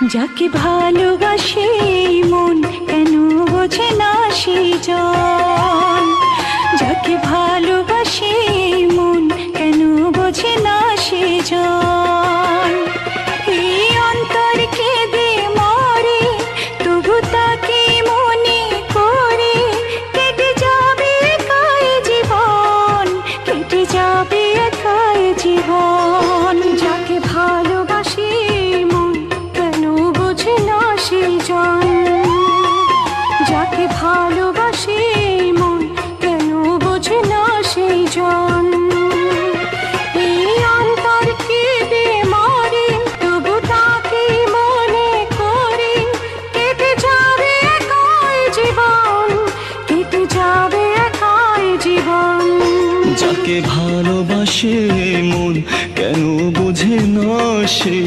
যাকে ভালোবাসে মন কেন বোঝে না সে জন, যাকে ভালোবাসে মন কেন বোঝে না সে জন। এই অন্তর কেঁদে মরে তবু তাকে মনে করে, কেটে যাবে একাই জীবন, কেটে যাবে একাই জীবন। যাকে ভালোবাসে মন কেন বোঝে না সে জন, যাকে ভালোবাসে মন কেন বোঝে না সেই জন। এই অন্তর কেঁদে মরে তবু তাকে মনে করে, কেটে যাবে একাই জীবন, কেটে যাবে একাই জীবন। যাকে ভালোবাসে মন কেন বোঝে না সে